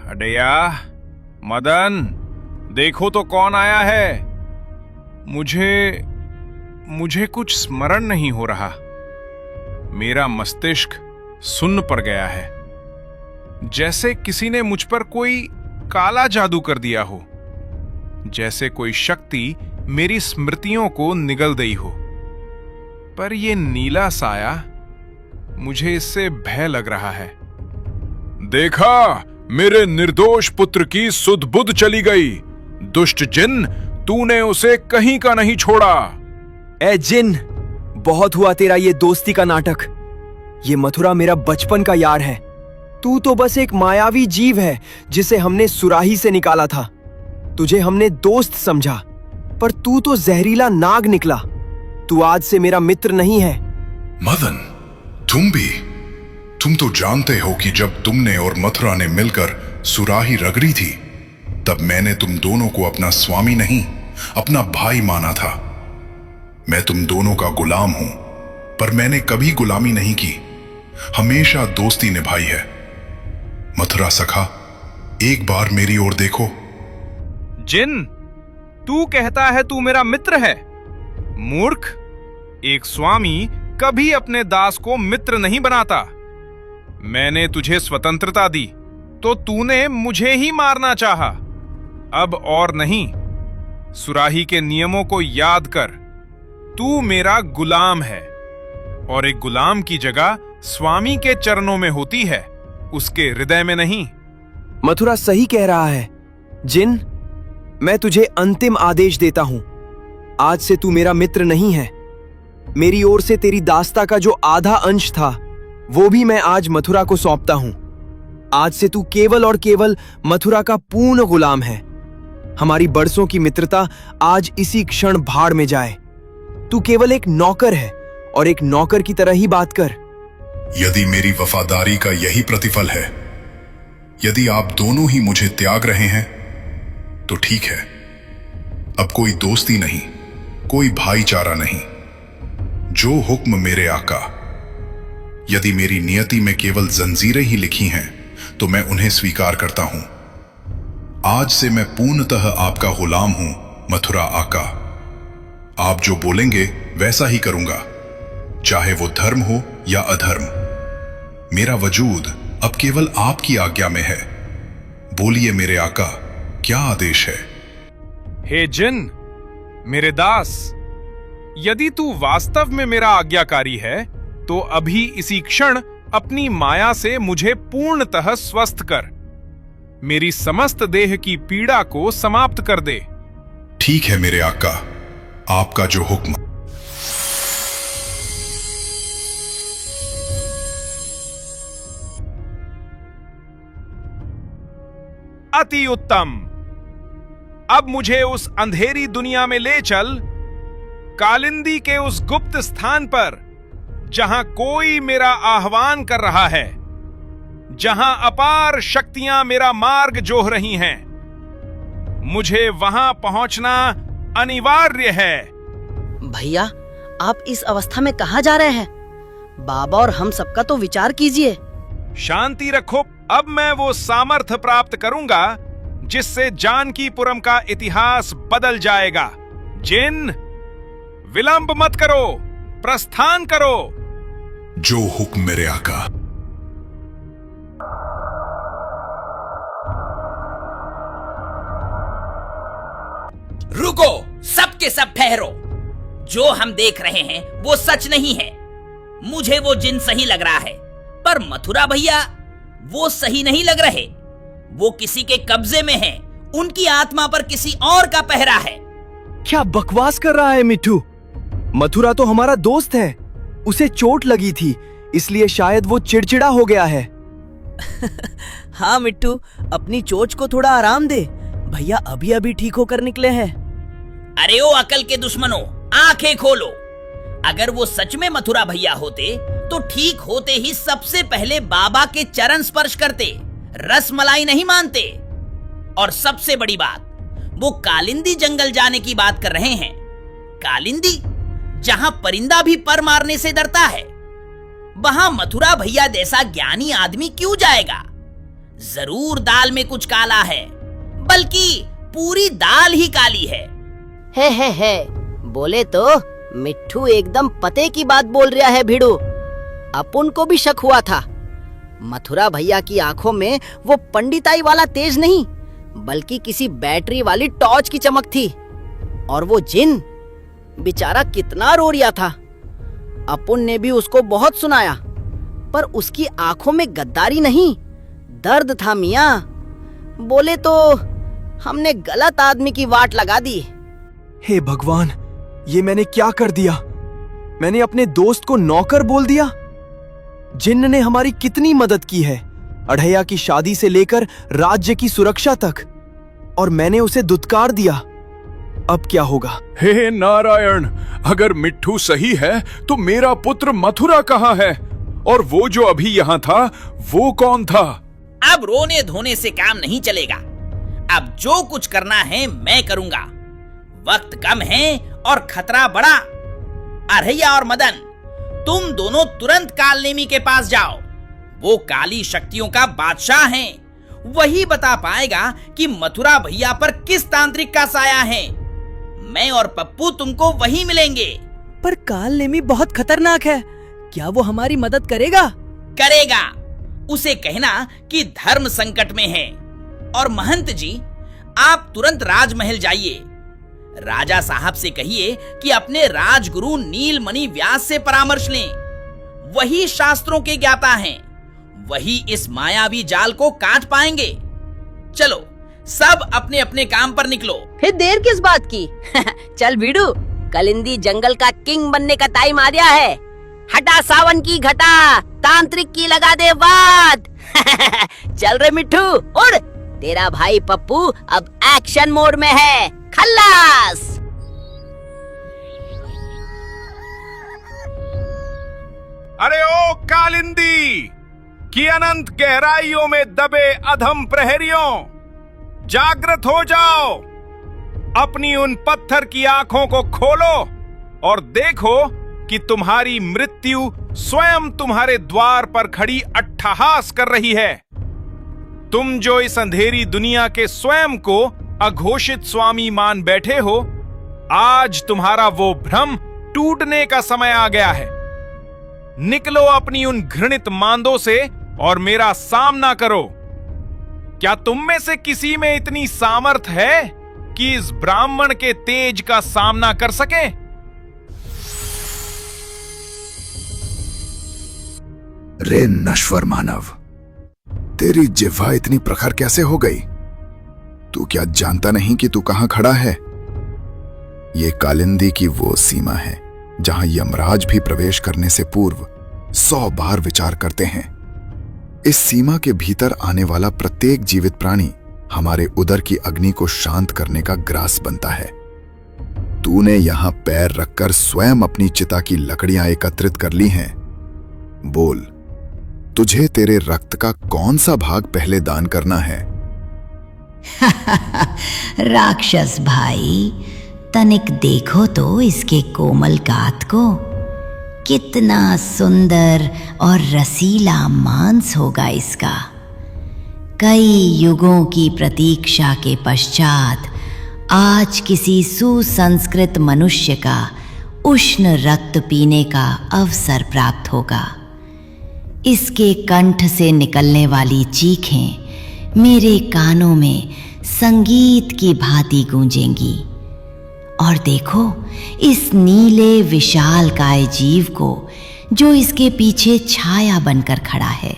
अडैया, मदन, देखो तो कौन आया है। मुझे कुछ स्मरण नहीं हो रहा। मेरा मस्तिष्क सुन्न पड़ गया है, जैसे किसी ने मुझ पर कोई काला जादू कर दिया हो, जैसे कोई शक्ति मेरी स्मृतियों को निगल गई हो। पर यह नीला साया, मुझे इससे भय लग रहा है। देखा, मेरे निर्दोष पुत्र की सुध बुध चली गई। दुष्ट जिन, तूने उसे कहीं का नहीं छोड़ा। ए जिन, बहुत हुआ तेरा ये दोस्ती का नाटक। ये मथुरा मेरा बचपन का यार है। तू तो बस एक मायावी जीव है जिसे हमने सुराही से निकाला था। तुझे हमने दोस्त समझा, पर तू तो जहरीला नाग निकला। तू आज से मेरा मित्र नहीं है। मदन, तुम तो जानते हो कि जब तुमने और मथुरा ने मिलकर सुराही रगड़ी थी, तब मैंने तुम दोनों को अपना स्वामी नहीं, अपना भाई माना था। मैं तुम दोनों का गुलाम हूं, पर मैंने कभी गुलामी नहीं की, हमेशा दोस्ती निभाई है। मथुरा सखा, एक बार मेरी ओर देखो। जिन, तू कहता है तू मेरा मित्र है? मूर्ख, एक स्वामी कभी अपने दास को मित्र नहीं बनाता। मैंने तुझे स्वतंत्रता दी तो तूने मुझे ही मारना चाहा। अब और नहीं। सुराही के नियमों को याद कर। तू मेरा गुलाम है, और एक गुलाम की जगह स्वामी के चरणों में होती है, उसके हृदय में नहीं। मथुरा सही कह रहा है। जिन, मैं तुझे अंतिम आदेश देता हूं। आज से तू मेरा मित्र नहीं है। मेरी ओर से तेरी दास्ता का जो आधा अंश था, वो भी मैं आज मथुरा को सौंपता हूं। आज से तू केवल और केवल मथुरा का पूर्ण गुलाम है। हमारी बरसों की मित्रता आज इसी क्षण भाड़ में जाए। तू केवल एक नौकर है, और एक नौकर की तरह ही बात कर। यदि मेरी वफादारी का यही प्रतिफल है, यदि आप दोनों ही मुझे त्याग रहे हैं, तो ठीक है। अब कोई दोस्ती नहीं, कोई भाईचारा नहीं। जो हुक्म मेरे आका। यदि मेरी नियति में केवल जंजीरें ही लिखी हैं, तो मैं उन्हें स्वीकार करता हूं। आज से मैं पूर्णतः आपका गुलाम हूं, मथुरा आका। आप जो बोलेंगे वैसा ही करूंगा, चाहे वो धर्म हो या अधर्म। मेरा वजूद अब केवल आपकी आज्ञा में है। बोलिए मेरे आका, क्या आदेश है? हे जिन, मेरे दास, यदि तू वास्तव में मेरा आज्ञाकारी है, तो अभी इसी क्षण अपनी माया से मुझे पूर्णतः स्वस्थ कर। मेरी समस्त देह की पीड़ा को समाप्त कर दे। ठीक है मेरे आका, आपका जो हुक्म। अति उत्तम। अब मुझे उस अंधेरी दुनिया में ले चल, कालिंदी के उस गुप्त स्थान पर, जहां कोई मेरा आह्वान कर रहा है, जहां अपार शक्तियां मेरा मार्ग जोह रही हैं। मुझे वहां पहुंचना अनिवार्य है। भैया, आप इस अवस्था में कहां जा रहे हैं? बाबा और हम सबका तो विचार कीजिए। शांति रखो। अब मैं वो सामर्थ्य प्राप्त करूंगा जिससे जानकीपुरम का इतिहास बदल जाएगा। जिन, विलंब मत करो, प्रस्थान करो। जो हुक्म मेरे आका। रुको, सब के सब ठहरो। जो हम देख रहे हैं वो सच नहीं है। मुझे वो जिन सही लग रहा है, पर मथुरा भैया वो सही नहीं लग रहे। वो किसी के कब्जे में है। उनकी आत्मा पर किसी और का पहरा है। क्या बकवास कर रहा है मिट्ठू? मथुरा तो हमारा दोस्त है। उसे चोट लगी थी, इसलिए शायद वो चिड़चिड़ा हो गया है। हाँ मिट्टू, अपनी चोट को थोड़ा आराम दे। भैया अभी अभी ठीक होकर निकले हैं। अरे ओ अकल के दुश्मनों, आंखें खोलो। अगर वो सच में मथुरा भैया होते तो ठीक होते ही सबसे पहले बाबा के चरण स्पर्श करते, रसमलाई नहीं मानते। और सबसे बड़ी बात, वो कालिंदी जंगल जाने की बात कर रहे हैं। कालिंदी, जहां परिंदा भी पर मारने से डरता है, वहां मथुरा भैया जैसा ज्ञानी आदमी क्यों जाएगा? जरूर दाल में कुछ काला है, बल्कि पूरी दाल ही काली है। है। बोले तो मिट्ठू एकदम पते की बात बोल रहा है भिड़ू। अपन को भी शक हुआ था। मथुरा भैया की आंखों में वो पंडिताई वाला तेज नहीं, बल्कि किसी बैटरी वाली टॉर्च की चमक थी। और वो जिन बेचारा कितना रो रहा था। अपन ने भी उसको बहुत सुनाया, पर उसकी आंखों में गद्दारी नहीं, दर्द था मियाँ। बोले तो हमने गलत आदमी की वाट लगा दी। हे भगवान, ये मैंने क्या कर दिया? मैंने अपने दोस्त को नौकर बोल दिया। जिन्न ने हमारी कितनी मदद की है, अढ़ैया की शादी से लेकर राज्य की सुरक्षा तक, और मैंने उसे दुत्कार दिया। अब क्या होगा? हे नारायण, अगर मिट्ठू सही है तो मेरा पुत्र मथुरा कहाँ है? और वो जो अभी यहाँ था, वो कौन था? अब रोने धोने से काम नहीं चलेगा। अब जो कुछ करना है मैं करूंगा। वक्त कम है और खतरा बड़ा। अढ़ैया और मदन, तुम दोनों तुरंत कालनेमी के पास जाओ। वो काली शक्तियों का बादशाह है। वही बता पाएगा कि मथुरा भैया पर किस तांत्रिक का साया है। मैं और पप्पू तुमको वहीं मिलेंगे। पर कालनेमी बहुत खतरनाक है। क्या वो हमारी मदद करेगा? करेगा। उसे कहना कि धर्म संकट में है। और महंत जी, आप तुरंत राजमहल जाइए। राजा साहब से कहिए कि अपने राजगुरु नीलमणि व्यास से परामर्श लें। वही शास्त्रों के ज्ञाता हैं। वही इस मायावी जाल को काट पाएंगे। चलो, सब अपने अपने काम पर निकलो। फिर देर किस बात की? चल भिड़ू, कालिंदी जंगल का किंग बनने का टाइम आ गया है। हटा सावन की घटा, तांत्रिक की लगा दे बात। चल रे मिट्ठू, उड़। तेरा भाई पप्पू अब एक्शन मोड में है। खल्लास। अरे ओ कालिंदी की अनंत गहराइयों में दबे अधम प्रहरियों, जागृत हो जाओ। अपनी उन पत्थर की आंखों को खोलो और देखो कि तुम्हारी मृत्यु स्वयं तुम्हारे द्वार पर खड़ी अट्टहास कर रही है। तुम जो इस अंधेरी दुनिया के स्वयं को अघोषित स्वामी मान बैठे हो, आज तुम्हारा वो भ्रम टूटने का समय आ गया है। निकलो अपनी उन घृणित मांदों से और मेरा सामना करो। क्या तुम में से किसी में इतनी सामर्थ है कि इस ब्राह्मण के तेज का सामना कर सके? रे नश्वर मानव, तेरी जिह्वा इतनी प्रखर कैसे हो गई? तू क्या जानता नहीं कि तू कहां खड़ा है? ये कालिंदी की वो सीमा है जहां यमराज भी प्रवेश करने से पूर्व 100 बार विचार करते हैं। इस सीमा के भीतर आने वाला प्रत्येक जीवित प्राणी हमारे उदर की अग्नि को शांत करने का ग्रास बनता है। तूने यहां पैर रखकर स्वयं अपनी चिता की लकड़ियां एकत्रित कर ली हैं। बोल, तुझे तेरे रक्त का कौन सा भाग पहले दान करना है? राक्षस भाई, तनिक देखो तो इसके कोमल गात को। कितना सुंदर और रसीला मांस होगा इसका। कई युगों की प्रतीक्षा के पश्चात आज किसी सुसंस्कृत मनुष्य का उष्ण रक्त पीने का अवसर प्राप्त होगा। इसके कंठ से निकलने वाली चीखें मेरे कानों में संगीत की भांति गूंजेंगी। और देखो इस नीले विशालकाय जीव को जो इसके पीछे छाया बनकर खड़ा है।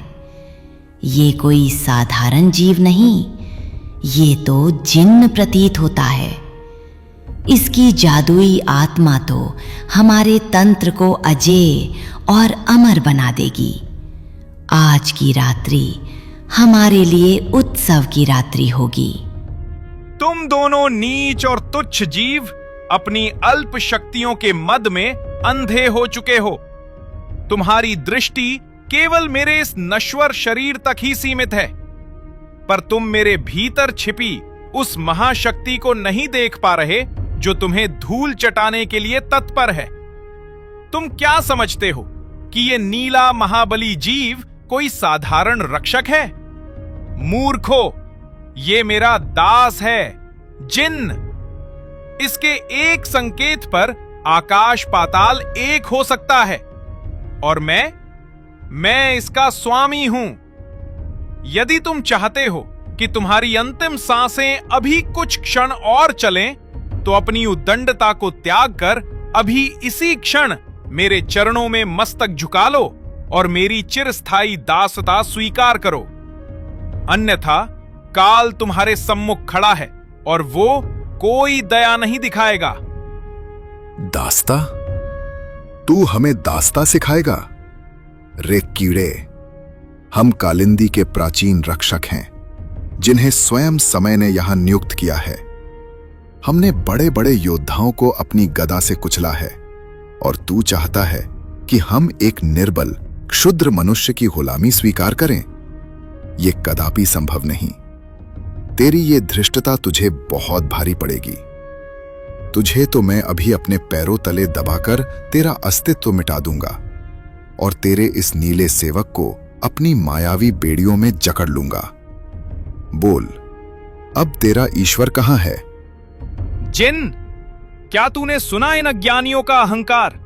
ये कोई साधारण जीव नहीं, ये तो जिन्न प्रतीत होता है। इसकी जादुई आत्मा तो हमारे तंत्र को अजेय और अमर बना देगी। आज की रात्रि हमारे लिए उत्सव की रात्रि होगी। तुम दोनों नीच और तुच्छ जीव अपनी अल्प शक्तियों के मद में अंधे हो चुके हो। तुम्हारी दृष्टि केवल मेरे इस नश्वर शरीर तक ही सीमित है, पर तुम मेरे भीतर छिपी उस महाशक्ति को नहीं देख पा रहे जो तुम्हें धूल चटाने के लिए तत्पर है। तुम क्या समझते हो कि ये नीला महाबली जीव कोई साधारण रक्षक है? मूर्खो, ये मेरा दास है, जिन्न। इसके एक संकेत पर आकाश पाताल एक हो सकता है, और मैं इसका स्वामी हूं। यदि तुम चाहते हो कि तुम्हारी अंतिम सांसें अभी कुछ क्षण और चलें, तो अपनी उद्दंडता को त्याग कर अभी इसी क्षण मेरे चरणों में मस्तक झुका लो और मेरी चिरस्थायी दासता स्वीकार करो। अन्यथा काल तुम्हारे सम्मुख खड़ा है और वो कोई दया नहीं दिखाएगा। दास्ता? तू हमें दास्ता सिखाएगा? रे कीड़े, हम कालिंदी के प्राचीन रक्षक हैं, जिन्हें स्वयं समय ने यहां नियुक्त किया है। हमने बड़े बड़े योद्धाओं को अपनी गदा से कुचला है, और तू चाहता है कि हम एक निर्बल क्षुद्र मनुष्य की गुलामी स्वीकार करें? ये कदापि संभव नहीं। तेरी ये धृष्टता तुझे बहुत भारी पड़ेगी। तुझे तो मैं अभी अपने पैरों तले दबाकर तेरा अस्तित्व मिटा दूंगा, और तेरे इस नीले सेवक को अपनी मायावी बेड़ियों में जकड़ लूंगा। बोल, अब तेरा ईश्वर कहां है? जिन, क्या तूने सुना इन अज्ञानियों का अहंकार?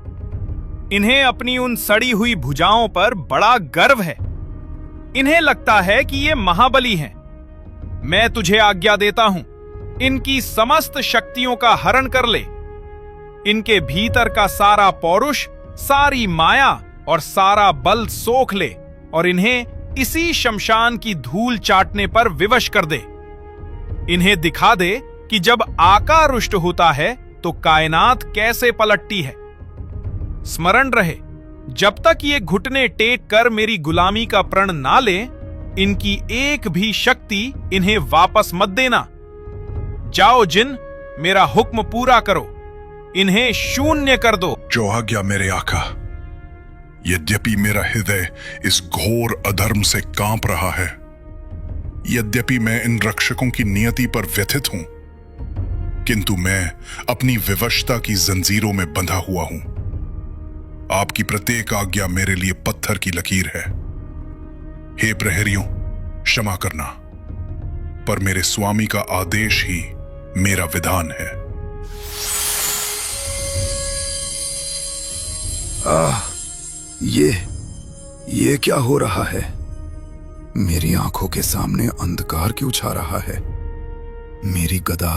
इन्हें अपनी उन सड़ी हुई भुजाओं पर बड़ा गर्व है। इन्हें लगता है कि ये महाबली हैं। मैं तुझे आज्ञा देता हूं, इनकी समस्त शक्तियों का हरण कर ले। इनके भीतर का सारा पौरुष, सारी माया और सारा बल सोख ले, और इन्हें इसी शमशान की धूल चाटने पर विवश कर दे। इन्हें दिखा दे कि जब आका रुष्ट होता है तो कायनात कैसे पलटती है। स्मरण रहे, जब तक ये घुटने टेक कर मेरी गुलामी का प्रण ना ले, इनकी एक भी शक्ति इन्हें वापस मत देना। जाओ जिन, मेरा हुक्म पूरा करो, इन्हें शून्य कर दो। जो आज्ञा मेरे आका। यद्यपि मेरा हृदय इस घोर अधर्म से कांप रहा है, यद्यपि मैं इन रक्षकों की नियति पर व्यथित हूं, किंतु मैं अपनी विवशता की जंजीरों में बंधा हुआ हूं। आपकी प्रत्येक आज्ञा मेरे लिए पत्थर की लकीर है। हे प्रहरियों, क्षमा करना, पर मेरे स्वामी का आदेश ही मेरा विधान है। ये क्या हो रहा है? मेरी आंखों के सामने अंधकार क्यों छा रहा है? मेरी गदा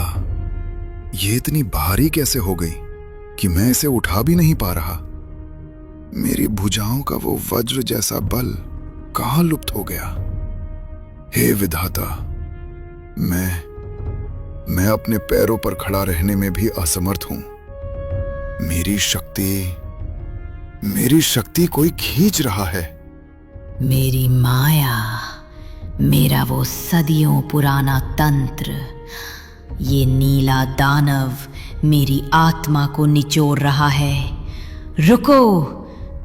ये इतनी भारी कैसे हो गई कि मैं इसे उठा भी नहीं पा रहा? मेरी भुजाओं का वो वज्र जैसा बल कहां लुप्त हो गया? हे विधाता, मैं अपने पैरों पर खड़ा रहने में भी असमर्थ हूं। मेरी शक्ति कोई खींच रहा है। मेरी माया, मेरा वो सदियों पुराना तंत्र, ये नीला दानव मेरी आत्मा को निचोड़ रहा है। रुको,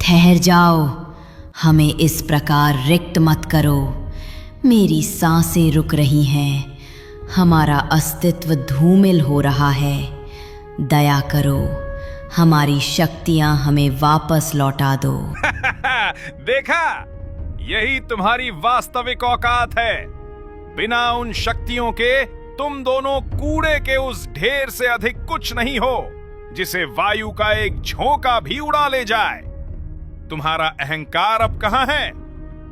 ठहर जाओ, हमें इस प्रकार रिक्त मत करो। मेरी सांसें रुक रही हैं, हमारा अस्तित्व धूमिल हो रहा है। दया करो, हमारी शक्तियां हमें वापस लौटा दो। देखा, यही तुम्हारी वास्तविक औकात है। बिना उन शक्तियों के तुम दोनों कूड़े के उस ढेर से अधिक कुछ नहीं हो जिसे वायु का एक झोंका भी उड़ा ले जाए। तुम्हारा अहंकार अब कहां है?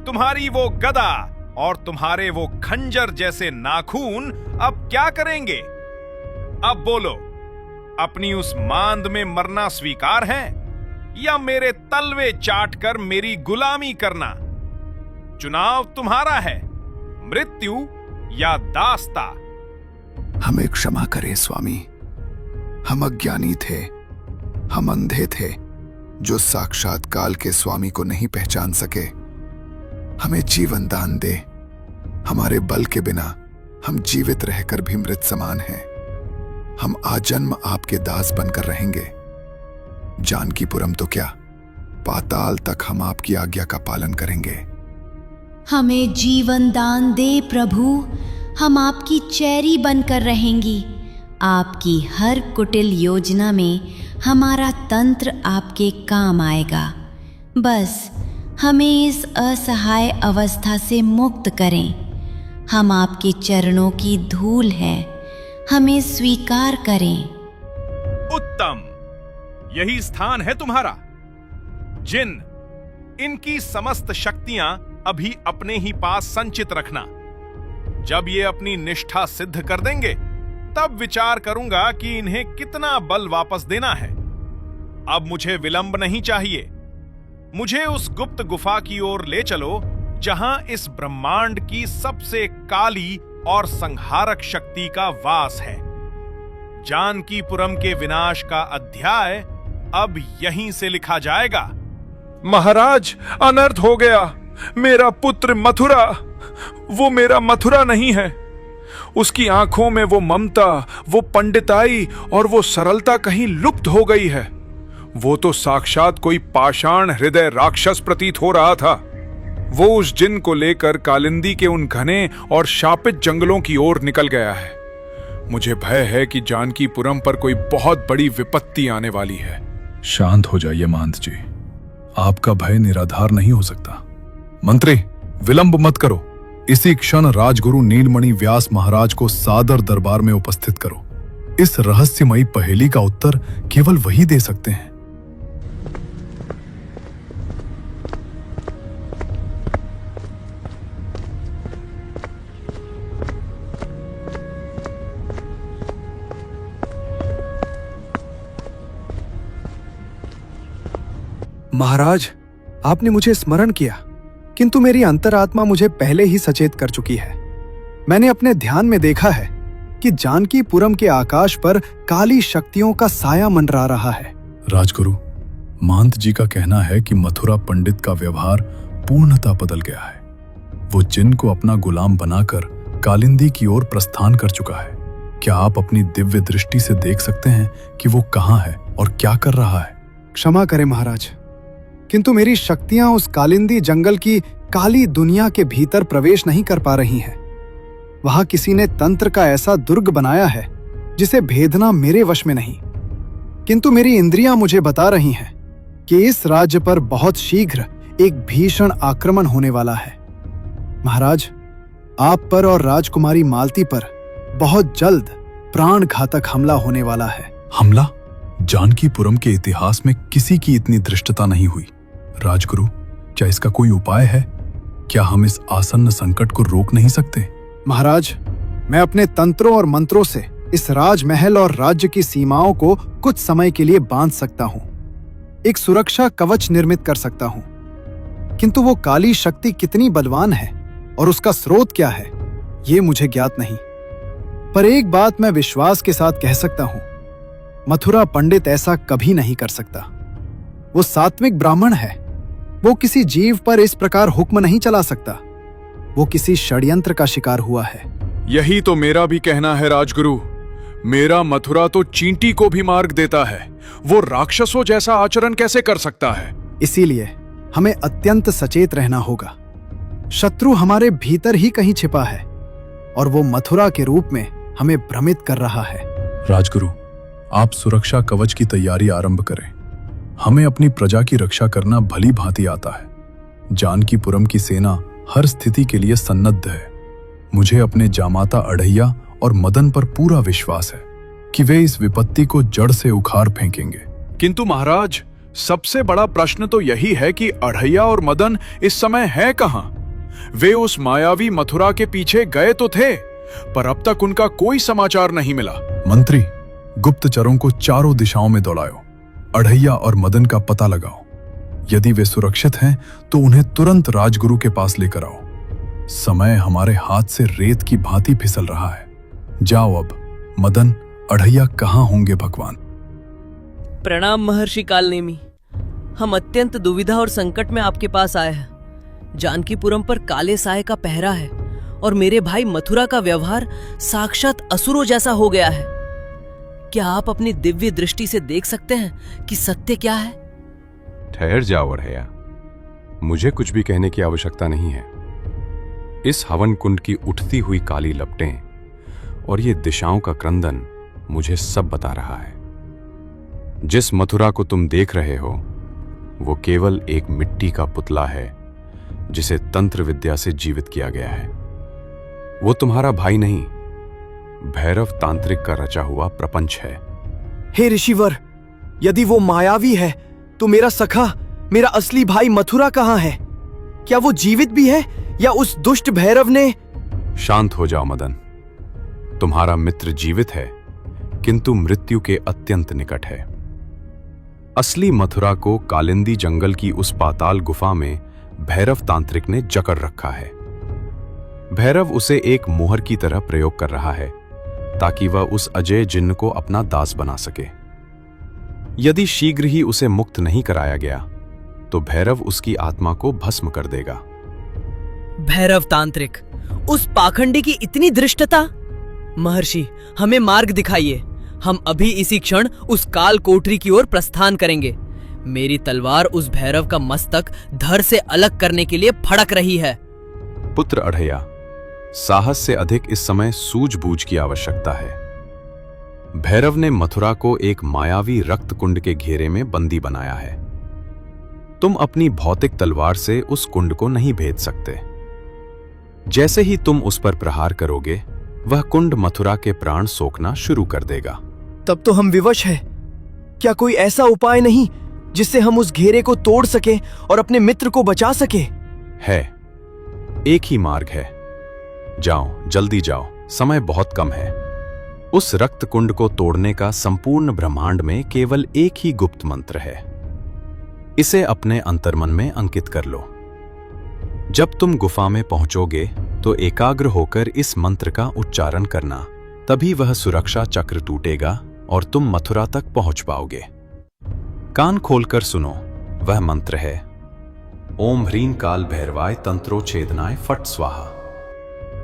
तुम्हारी वो गदा और तुम्हारे वो खंजर जैसे नाखून अब क्या करेंगे? अब बोलो, अपनी उस मांद में मरना स्वीकार है या मेरे तलवे चाटकर मेरी गुलामी करना? चुनाव तुम्हारा है, मृत्यु या दास्ता। हमें क्षमा करें स्वामी, हम अज्ञानी थे, हम अंधे थे जो साक्षात काल के स्वामी को नहीं पहचान सके। हमें जीवन दान दे। हमारे बल के बिना हम जीवित रहकर भी मृत समान हैं। हम आजन्म आपके दास बनकर रहेंगे। जानकीपुरम तो क्या, पाताल तक हम आपकी आज्ञा का पालन करेंगे। हमें जीवन दान दे प्रभु, हम आपकी चेरी बनकर रहेंगी। आपकी हर कुटिल योजना में हमारा तंत्र आपके काम आएगा। बस हमें इस असहाय अवस्था से मुक्त करें। हम आपके चरणों की धूल है, हमें स्वीकार करें। उत्तम, यही स्थान है तुम्हारा। जिन, इनकी समस्त शक्तियां अभी अपने ही पास संचित रखना। जब ये अपनी निष्ठा सिद्ध कर देंगे तब विचार करूंगा कि इन्हें कितना बल वापस देना है। अब मुझे विलंब नहीं चाहिए। मुझे उस गुप्त गुफा की ओर ले चलो जहां इस ब्रह्मांड की सबसे काली और संहारक शक्ति का वास है। जानकीपुरम के विनाश का अध्याय अब यहीं से लिखा जाएगा। महाराज, अनर्थ हो गया। मेरा पुत्र मथुरा, वो मेरा मथुरा नहीं है। उसकी आंखों में वो ममता, वो पंडिताई और वो सरलता कहीं लुप्त हो गई है। वो तो साक्षात कोई पाषाण हृदय राक्षस प्रतीत हो रहा था। वो उस जिन को लेकर कालिंदी के उन घने और शापित जंगलों की ओर निकल गया है। मुझे भय है कि जानकीपुरम पर कोई बहुत बड़ी विपत्ति आने वाली है। शांत हो जाइए महंत जी, आपका भय निराधार नहीं हो सकता। मंत्री, विलंब मत करो। इसी क्षण राजगुरु नीलमणि व्यास महाराज को सादर दरबार में उपस्थित करो। इस रहस्यमयी पहेली का उत्तर केवल वही दे सकते हैं। महाराज, आपने मुझे स्मरण किया, किंतु मेरी अंतरात्मा मुझे पहले ही सचेत कर चुकी है। मैंने अपने ध्यान में देखा है कि जानकीपुरम के आकाश पर काली शक्तियों का साया मंडरा रहा है। राजगुरु, महंत जी का कहना है कि मथुरा पंडित का व्यवहार पूर्णतः बदल गया है। वो जिन को अपना गुलाम बनाकर कालिंदी की ओर प्रस्थान कर चुका है। क्या आप अपनी दिव्य दृष्टि से देख सकते हैं कि वो कहाँ है और क्या कर रहा है? क्षमा करें महाराज, किंतु मेरी शक्तियां उस कालिंदी जंगल की काली दुनिया के भीतर प्रवेश नहीं कर पा रही हैं। वहां किसी ने तंत्र का ऐसा दुर्ग बनाया है जिसे भेदना मेरे वश में नहीं। किंतु मेरी इंद्रियां मुझे बता रही हैं कि इस राज्य पर बहुत शीघ्र एक भीषण आक्रमण होने वाला है। महाराज, आप पर और राजकुमारी मालती पर बहुत जल्द प्राण घातक हमला होने वाला है। हमला? जानकीपुरम के इतिहास में किसी की इतनी धृष्टता नहीं हुई। राजगुरु, क्या इसका कोई उपाय है? क्या हम इस आसन्न संकट को रोक नहीं सकते? महाराज, मैं अपने तंत्रों और मंत्रों से इस राजमहल और राज्य की सीमाओं को कुछ समय के लिए बांध सकता हूँ। एक सुरक्षा कवच निर्मित कर सकता हूँ। किंतु वो काली शक्ति कितनी बलवान है और उसका स्रोत क्या है, ये मुझे ज्ञात नहीं। पर एक बात मैं विश्वास के साथ कह सकता हूँ, मथुरा पंडित ऐसा कभी नहीं कर सकता। वो सात्विक ब्राह्मण है। वो किसी जीव पर इस प्रकार हुक्म नहीं चला सकता। वो किसी षड्यंत्र का शिकार हुआ है। यही तो मेरा भी कहना है राजगुरु। मेरा मथुरा तो चींटी को भी मार्ग देता है। वो राक्षसों जैसा आचरण कैसे कर सकता है? इसीलिए हमें अत्यंत सचेत रहना होगा। शत्रु हमारे भीतर ही कहीं छिपा है और वो मथुरा के रूप में हमें भ्रमित कर रहा है। राजगुरु, आप सुरक्षा कवच की तैयारी आरंभ करें। हमें अपनी प्रजा की रक्षा करना भली भांति आता है। जानकीपुरम की सेना हर स्थिति के लिए सन्नद्ध है। मुझे अपने जामाता अढ़ैया और मदन पर पूरा विश्वास है कि वे इस विपत्ति को जड़ से उखाड़ फेंकेंगे। किंतु महाराज, सबसे बड़ा प्रश्न तो यही है कि अढ़ैया और मदन इस समय हैं कहां? वे उस मायावी मथुरा के पीछे गए तो थे, पर अब तक उनका कोई समाचार नहीं मिला। मंत्री, गुप्तचरों को चारों दिशाओं में दौड़ाओ, अढ़ैया और मदन का पता लगाओ। यदि वे सुरक्षित हैं तो उन्हें तुरंत राजगुरु के पास लेकर आओ। समय हमारे हाथ से रेत की भांति फिसल रहा है। जाओ अब। मदन, अढ़ैया कहाँ होंगे भगवान? प्रणाम महर्षि कालनेमी। हम अत्यंत दुविधा और संकट में आपके पास आए हैं। जानकीपुरम पर काले साए का पहरा है और मेरे भाई मथुरा का व्यवहार साक्षात असुरों जैसा हो गया है। क्या आप अपनी दिव्य दृष्टि से देख सकते हैं कि सत्य क्या है? ठहर जाओ अढ़ैया, मुझे कुछ भी कहने की आवश्यकता नहीं है। इस हवन कुंड की उठती हुई काली लपटें और ये दिशाओं का क्रंदन मुझे सब बता रहा है। जिस मथुरा को तुम देख रहे हो वो केवल एक मिट्टी का पुतला है जिसे तंत्र विद्या से जीवित किया गया है। वो तुम्हारा भाई नहीं, भैरव तांत्रिक का रचा हुआ प्रपंच है। हे ऋषिवर, यदि वो मायावी है तो मेरा सखा, मेरा असली भाई मथुरा कहाँ है? क्या वो जीवित भी है या उस दुष्ट भैरव ने? शांत हो जाओ मदन। तुम्हारा मित्र जीवित है किंतु मृत्यु के अत्यंत निकट है। असली मथुरा को कालिंदी जंगल की उस पाताल गुफा में भैरव तांत्रिक ने जकड़ रखा है। भैरव उसे एक मोहर की तरह प्रयोग कर रहा है ताकि वह उस अजय जिन्न को अपना दास बना सके। यदि शीघ्र ही उसे मुक्त नहीं कराया गया तो भैरव उसकी आत्मा को भस्म कर देगा। भैरव तांत्रिक, उस पाखंडी की इतनी धृष्टता! महर्षि, हमें मार्ग दिखाइए। हम अभी इसी क्षण उस काल कोठरी की ओर प्रस्थान करेंगे। मेरी तलवार उस भैरव का मस्तक धड़ से अलग करने के लिए फड़क रही है। पुत्र अढ़ैया, साहस से अधिक इस समय सूझबूझ की आवश्यकता है। भैरव ने मथुरा को एक मायावी रक्त कुंड के घेरे में बंदी बनाया है। तुम अपनी भौतिक तलवार से उस कुंड को नहीं भेद सकते। जैसे ही तुम उस पर प्रहार करोगे वह कुंड मथुरा के प्राण सोखना शुरू कर देगा। तब तो हम विवश हैं। क्या कोई ऐसा उपाय नहीं जिससे हम उस घेरे को तोड़ सके और अपने मित्र को बचा सके? है, एक ही मार्ग है। जाओ, जल्दी जाओ, समय बहुत कम है। उस रक्त कुंड को तोड़ने का संपूर्ण ब्रह्मांड में केवल एक ही गुप्त मंत्र है। इसे अपने अंतर्मन में अंकित कर लो। जब तुम गुफा में पहुंचोगे तो एकाग्र होकर इस मंत्र का उच्चारण करना, तभी वह सुरक्षा चक्र टूटेगा और तुम मथुरा तक पहुंच पाओगे। कान खोलकर सुनो, वह मंत्र है ओम ह्रीं काल भैरवाय तंत्रोच्छेदनाय फट स्वाहा।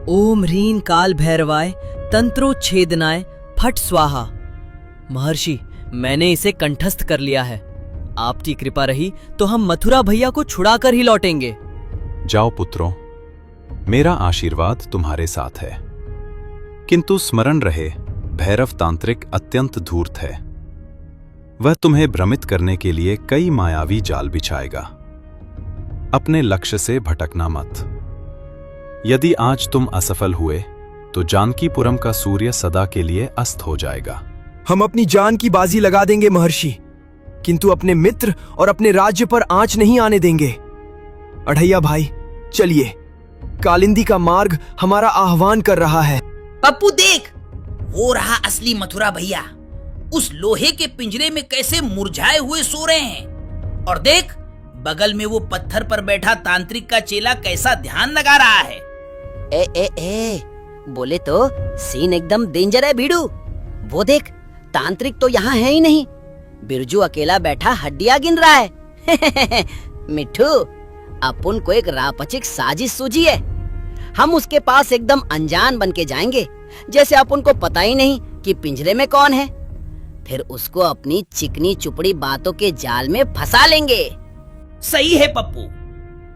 ओम ह्रीं काल भैरवाय तंत्रोच्छेदनाय फट स्वाहा। महर्षि, मैंने इसे कंठस्थ कर लिया है। आपकी कृपा रही तो हम मथुरा भैया को छुड़ाकर ही लौटेंगे। जाओ पुत्रों, मेरा आशीर्वाद तुम्हारे साथ है। किंतु स्मरण रहे, भैरव तांत्रिक अत्यंत धूर्त है। वह तुम्हें भ्रमित करने के लिए कई मायावी जाल बिछाएगा। अपने लक्ष्य से भटकना मत। यदि आज तुम असफल हुए तो जानकीपुरम का सूर्य सदा के लिए अस्त हो जाएगा। हम अपनी जान की बाजी लगा देंगे महर्षि, किंतु अपने मित्र और अपने राज्य पर आंच नहीं आने देंगे। अढ़ैया भाई, चलिए, कालिंदी का मार्ग हमारा आह्वान कर रहा है। पप्पू देख, वो रहा असली मथुरा भैया। उस लोहे के पिंजरे में कैसे मुरझाए हुए सो रहे हैं। और देख, बगल में वो पत्थर पर बैठा तांत्रिक का चेला कैसा ध्यान लगा रहा है। ए, बोले तो सीन एकदम डेंजर है भीड़ू। वो देख, तांत्रिक तो यहाँ है ही नहीं। बिरजू अकेला बैठा हड्डियां गिन रहा है। मिठू, अपन को एक रापचिक साजिश सूझी है। हम उसके पास एकदम अनजान बन के जाएंगे, जैसे अपन को पता ही नहीं कि पिंजरे में कौन है। फिर उसको अपनी चिकनी चुपड़ी बातों के जाल में फंसा लेंगे। सही है पप्पू।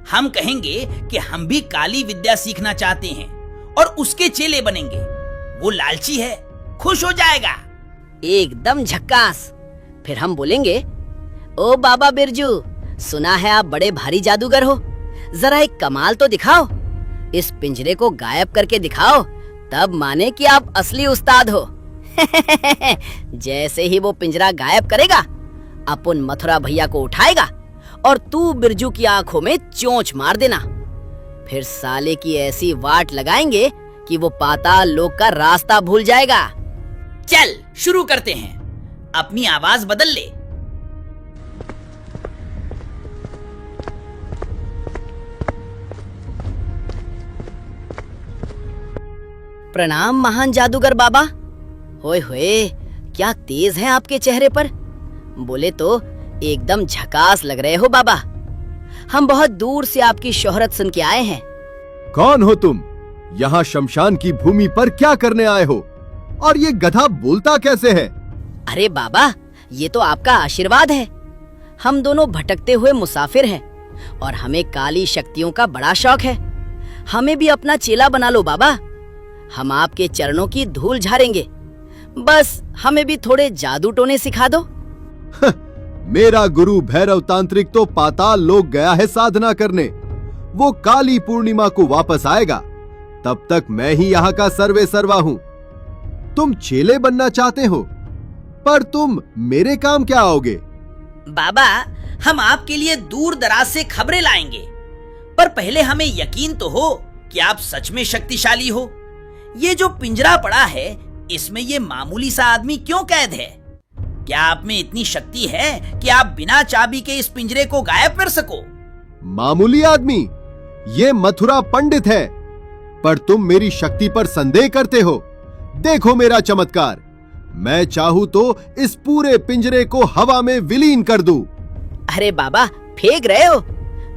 हम कहेंगे कि हम भी काली विद्या सीखना चाहते हैं और उसके चेले बनेंगे। वो लालची है, खुश हो जाएगा। एकदम झक्कास। फिर हम बोलेंगे, ओ बाबा बिरजू, सुना है आप बड़े भारी जादूगर हो, जरा एक कमाल तो दिखाओ, इस पिंजरे को गायब करके दिखाओ, तब माने कि आप असली उस्ताद हो। जैसे ही वो पिंजरा गायब करेगा, अपन मथुरा भैया को उठाएगा और तू बिरजू की आंखों में चोंच मार देना। फिर साले की ऐसी वाट लगाएंगे कि वो पाताल लोक का रास्ता भूल जाएगा। चल शुरू करते हैं, अपनी आवाज बदल ले। प्रणाम महान जादूगर बाबा। होए होए, क्या तेज है आपके चेहरे पर। बोले तो एकदम झकास लग रहे हो बाबा। हम बहुत दूर से आपकी शोहरत सुन के आए हैं। कौन हो तुम? यहाँ शमशान की भूमि पर क्या करने आए हो? और ये गधा बोलता कैसे है? अरे बाबा, ये तो आपका आशीर्वाद है। हम दोनों भटकते हुए मुसाफिर हैं और हमें काली शक्तियों का बड़ा शौक है। हमें भी अपना चेला बना लो बाबा। हम आपके चरणों की धूल झाड़ेंगे, बस हमें भी थोड़े जादू टोने सिखा दो। मेरा गुरु भैरव तांत्रिक तो पाताल लोक गया है साधना करने। वो काली पूर्णिमा को वापस आएगा, तब तक मैं ही यहाँ का सर्वे सर्वा हूँ। तुम चेले बनना चाहते हो, पर तुम मेरे काम क्या आओगे? बाबा, हम आपके लिए दूर दराज से खबरें लाएंगे, पर पहले हमें यकीन तो हो कि आप सच में शक्तिशाली हो। ये जो पिंजरा पड़ा है, इसमें ये मामूली सा आदमी क्यों कैद है? क्या आप में इतनी शक्ति है कि आप बिना चाबी के इस पिंजरे को गायब कर सको? मामूली आदमी? ये मथुरा पंडित है। पर तुम मेरी शक्ति पर संदेह करते हो। देखो मेरा चमत्कार। मैं चाहूं तो इस पूरे पिंजरे को हवा में विलीन कर दूं। अरे बाबा, फेंक रहे हो?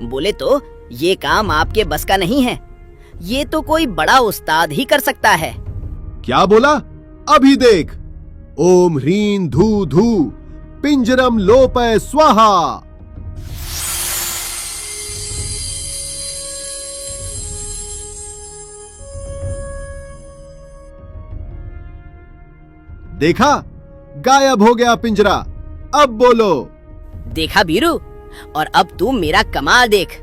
बोले तो ये काम आपके बस का नहीं है। ये तो कोई बड़ा उस्ताद ही कर सकता है। क्या बोला? अभी देख। ओम ह्रीं धू धू पिंजरम लोपय स्वाहा। देखा, गायब हो गया पिंजरा। अब बोलो। देखा बीरू, और अब तू मेरा कमाल देख।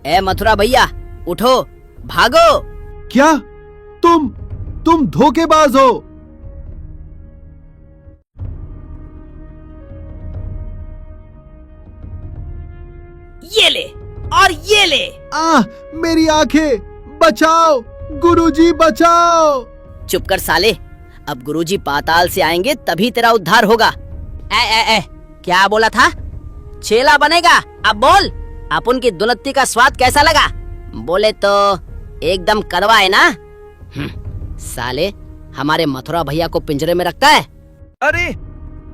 ए मथुरा भैया, उठो, भागो। क्या? तुम धोखेबाज हो। ये ले और ये ले। मेरी आंखें, बचाओ गुरुजी, बचाओ। चुप कर साले, अब गुरुजी पाताल से आएंगे तभी तेरा उद्धार होगा। ए, क्या बोला था? चेला बनेगा? अब बोल, अपन की दुलत्ती का स्वाद कैसा लगा? बोले तो एकदम कड़वा है ना? साले, हमारे मथुरा भैया को पिंजरे में रखता है। अरे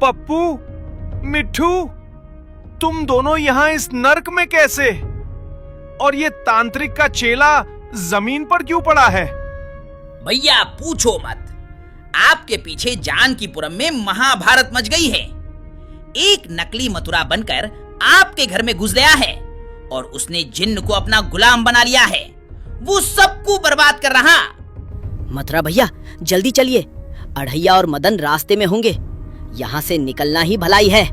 पप्पू, मिट्ठू, तुम दोनों यहाँ इस नर्क में कैसे? और ये तांत्रिक का चेला जमीन पर क्यों पड़ा है? भैया पूछो मत। आपके पीछे जानकीपुरम में महाभारत मच गई है। एक नकली मथुरा बनकर आपके घर में घुस गया है और उसने जिन्न को अपना गुलाम बना लिया है। वो सबको बर्बाद कर रहा। मथुरा भैया, जल्दी चलिए, अढ़ैया और मदन रास्ते में होंगे। यहाँ से निकलना ही भलाई है।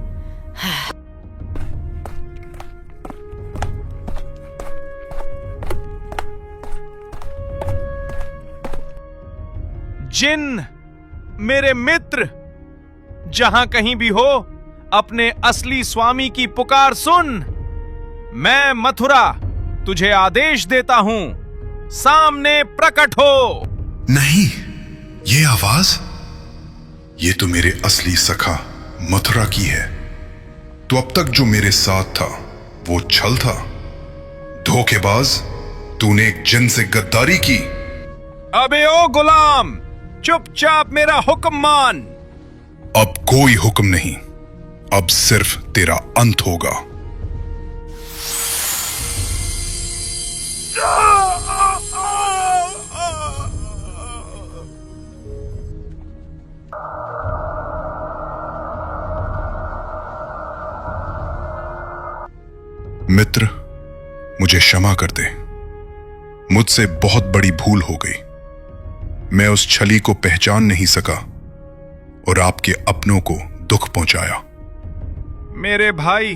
जिन, मेरे मित्र, जहां कहीं भी हो, अपने असली स्वामी की पुकार सुन। मैं मथुरा तुझे आदेश देता हूं, सामने प्रकट हो। नहीं, ये आवाज, ये तो मेरे असली सखा मथुरा की है। तो अब तक जो मेरे साथ था वो छल था। धोखेबाज, तूने एक जिन से गद्दारी की। अबे ओ गुलाम, चुपचाप मेरा हुक्म मान। अब कोई हुक्म नहीं, अब सिर्फ तेरा अंत होगा। मित्र, मुझे क्षमा कर दे। मुझसे बहुत बड़ी भूल हो गई। मैं उस छली को पहचान नहीं सका और आपके अपनों को दुख पहुंचाया। मेरे भाई,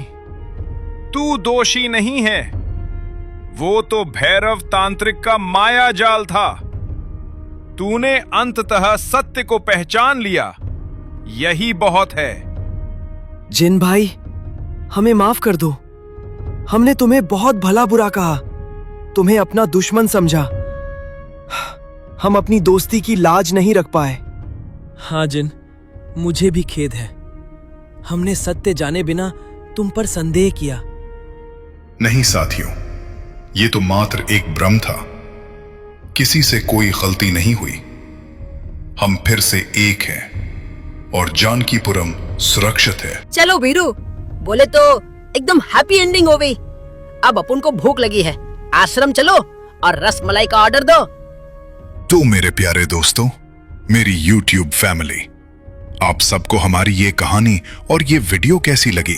तू दोषी नहीं है। वो तो भैरव तांत्रिक का माया जाल था। तूने अंततः सत्य को पहचान लिया, यही बहुत है। जिन भाई, हमें माफ कर दो। हमने तुम्हें बहुत भला बुरा कहा, तुम्हें अपना दुश्मन समझा। हम अपनी दोस्ती की लाज नहीं रख पाए। हाँ जिन, मुझे भी खेद है। हमने सत्य जाने बिना तुम पर संदेह किया। नहीं साथियों, ये तो मात्र एक भ्रम था। किसी से कोई गलती नहीं हुई। हम फिर से एक हैं और जानकीपुरम सुरक्षित है। चलो वीरू, बोले तो एकदम हैप्पी एंडिंग हो गई। अब अपन को भूख लगी है, आश्रम चलो और रसमलाई का ऑर्डर दो। तो मेरे प्यारे दोस्तों, मेरी YouTube फैमिली, आप सबको हमारी ये कहानी और ये वीडियो कैसी लगी?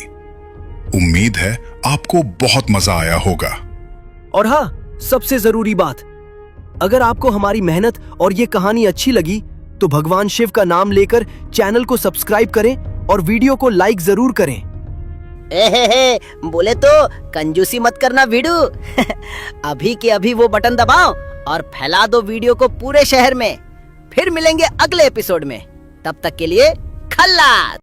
उम्मीद है आपको बहुत मजा आया होगा। और हाँ, सबसे जरूरी बात, अगर आपको हमारी मेहनत और ये कहानी अच्छी लगी तो भगवान शिव का नाम लेकर चैनल को सब्सक्राइब करें और वीडियो को लाइक जरूर करें। बोले तो कंजूसी मत करना वीडू। अभी के अभी वो बटन दबाओ और फैला दो वीडियो को पूरे शहर में। फिर मिलेंगे अगले एपिसोड में, तब तक के लिए खल्लास।